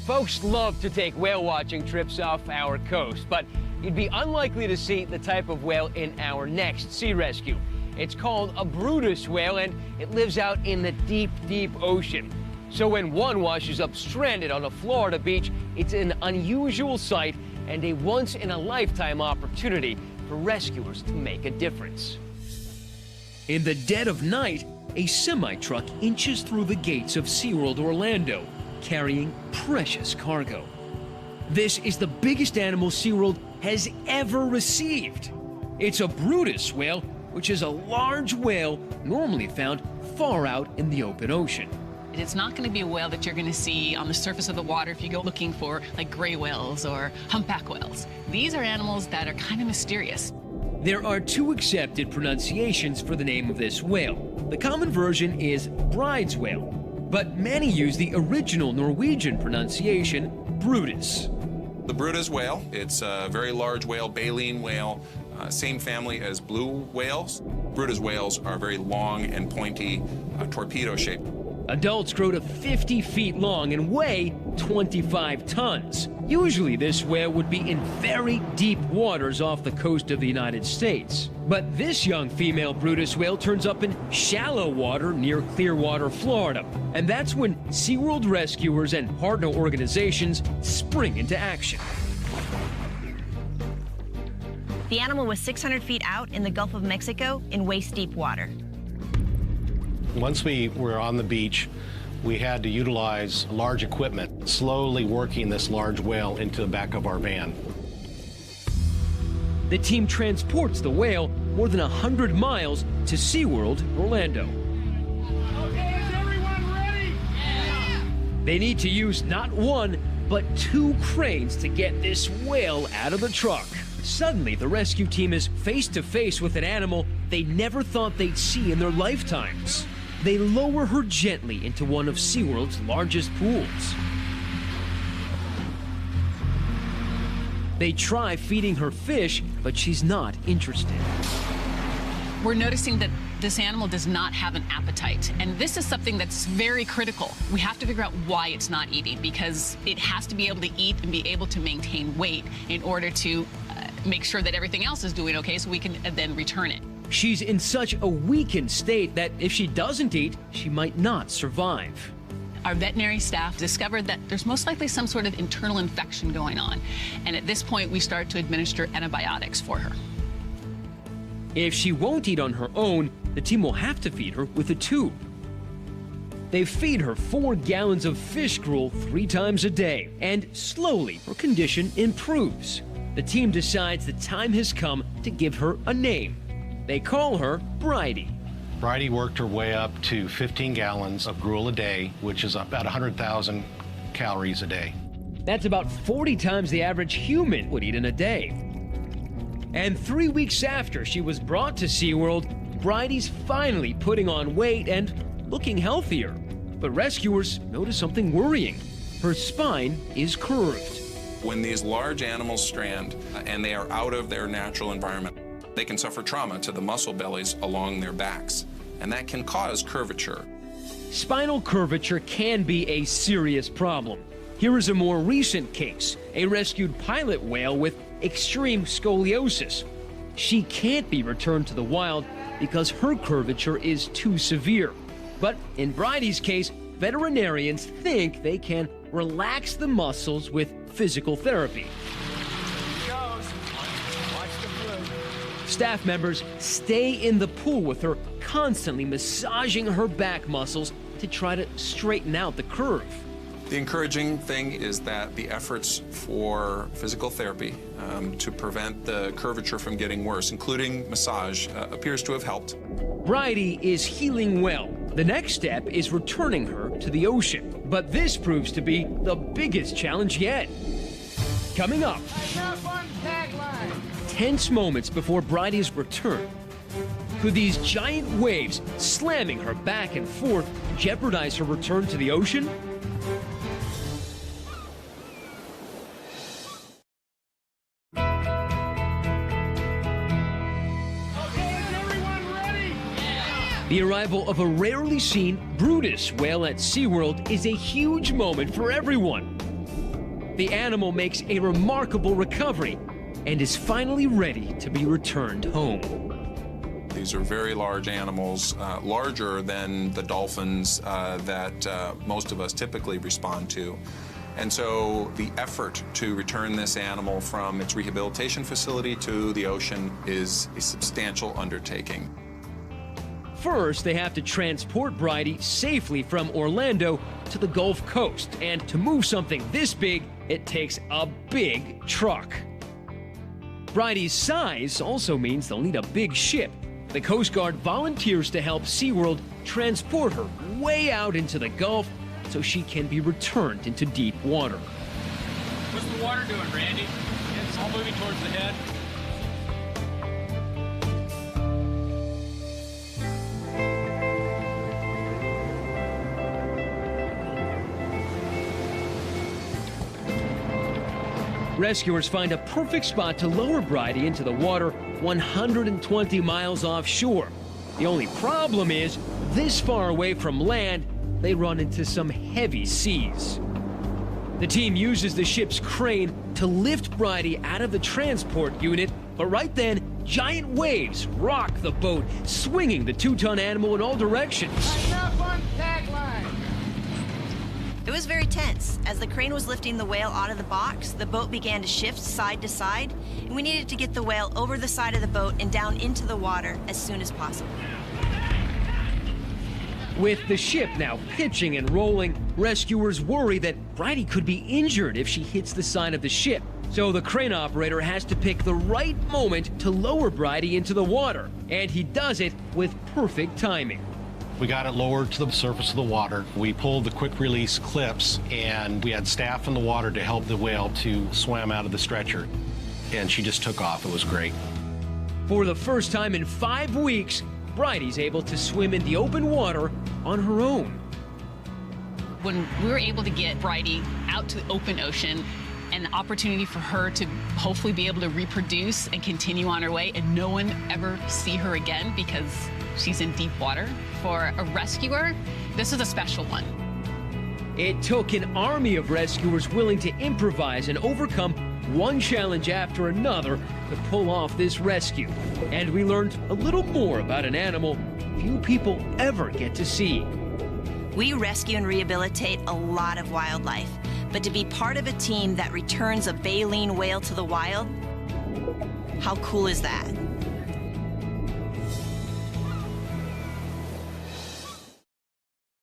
Folks love to take whale watching trips off our coast, but you'd be unlikely to see the type of whale in our next sea rescue. It's called a Bryde whale, and it lives out in the deep, deep ocean. So when one washes up stranded on a Florida beach, it's an unusual sight and a once-in-a-lifetime opportunity for rescuers to make a difference. In the dead of night, a semi-truck inches through the gates of SeaWorld Orlando, carrying precious cargo. This is the biggest animal SeaWorld has ever received. It's a Bryde whale, which is a large whale normally found far out in the open ocean. It's not going to be a whale that you're going to see on the surface of the water if you go looking for like gray whales or humpback whales. These are animals that are kind of mysterious. There are two accepted pronunciations for the name of this whale. The common version is Bryde's whale, but many use the original Norwegian pronunciation, Brydis. The Bryde whale, it's a very large whale, baleen whale, same family as blue whales. Bryde whales are very long and pointy, torpedo-shaped. Adults grow to 50 feet long and weigh 25 tons. Usually this whale would be in very deep waters off the coast of the United States. But this young female Bryde whale turns up in shallow water near Clearwater, Florida. And that's when SeaWorld rescuers and partner organizations spring into action. The animal was 600 feet out in the Gulf of Mexico in waist-deep water. Once we were on the beach, we had to utilize large equipment, slowly working this large whale into the back of our van. The team transports the whale more than 100 miles to SeaWorld Orlando. Okay, is everyone ready? Yeah. They need to use not one, but two cranes to get this whale out of the truck. Suddenly, the rescue team is face to face with an animal they never thought they'd see in their lifetimes. They lower her gently into one of SeaWorld's largest pools. They try feeding her fish, but she's not interested. We're noticing that this animal does not have an appetite, and this is something that's very critical. We have to figure out why it's not eating, because it has to be able to eat and be able to maintain weight in order to make sure that everything else is doing okay, so we can then return it. She's in such a weakened state that if she doesn't eat, she might not survive. Our veterinary staff discovered that there's most likely some sort of internal infection going on, and at this point we start to administer antibiotics for her. If she won't eat on her own, the team will have to feed her with a tube. They feed her 4 gallons of fish gruel 3 times a day, and slowly her condition improves. The team decides the time has come to give her a name. They call her Brydie. Brydie worked her way up to 15 gallons of gruel a day, which is about 100,000 calories a day. That's about 40 times the average human would eat in a day. And 3 weeks after she was brought to SeaWorld, Brydie's finally putting on weight and looking healthier. But rescuers notice something worrying. Her spine is curved. When these large animals strand and they are out of their natural environment, they can suffer trauma to the muscle bellies along their backs, and that can cause curvature. Spinal curvature can be a serious problem. Here is a more recent case, a rescued pilot whale with extreme scoliosis. She can't be returned to the wild because her curvature is too severe. But in Bridie's case, veterinarians think they can relax the muscles with physical therapy. Staff members stay in the pool with her, constantly massaging her back muscles to try to straighten out the curve. The encouraging thing is that the efforts for physical therapy to prevent the curvature from getting worse, including massage, appears to have helped. Brydie is healing well. The next step is returning her to the ocean. But this proves to be the biggest challenge yet. Coming up, tense moments before Bridie's return. Could these giant waves slamming her back and forth jeopardize her return to the ocean? The arrival of a rarely seen Bryde whale at SeaWorld is a huge moment for everyone. The animal makes a remarkable recovery and is finally ready to be returned home. These are very large animals, larger than the dolphins that most of us typically respond to. And so the effort to return this animal from its rehabilitation facility to the ocean is a substantial undertaking. First, they have to transport Brydie safely from Orlando to the Gulf Coast. And to move something this big, it takes a big truck. Bridie's size also means they'll need a big ship. The Coast Guard volunteers to help SeaWorld transport her way out into the Gulf so she can be returned into deep water. What's the water doing, Randy? It's all moving towards the head. Rescuers find a perfect spot to lower Brydie into the water 120 miles offshore. The only problem is, this far away from land, they run into some heavy seas. The team uses the ship's crane to lift Brydie out of the transport unit, but right then, giant waves rock the boat, swinging the 2-ton animal in all directions. Enough on tagline. It was very tense. As the crane was lifting the whale out of the box, the boat began to shift side to side, and we needed to get the whale over the side of the boat and down into the water as soon as possible. With the ship now pitching and rolling, rescuers worry that Brydie could be injured if she hits the side of the ship. So the crane operator has to pick the right moment to lower Brydie into the water, and he does it with perfect timing. We got it lowered to the surface of the water. We pulled the quick release clips, and we had staff in the water to help the whale to swim out of the stretcher. And she just took off. It was great. For the first time in 5 weeks, Bridie's able to swim in the open water on her own. When we were able to get Brydie out to the open ocean, an opportunity for her to hopefully be able to reproduce and continue on her way and no one ever see her again because she's in deep water. For a rescuer, this is a special one. It took an army of rescuers willing to improvise and overcome one challenge after another to pull off this rescue. And we learned a little more about an animal few people ever get to see. We rescue and rehabilitate a lot of wildlife, but to be part of a team that returns a baleen whale to the wild, how cool is that?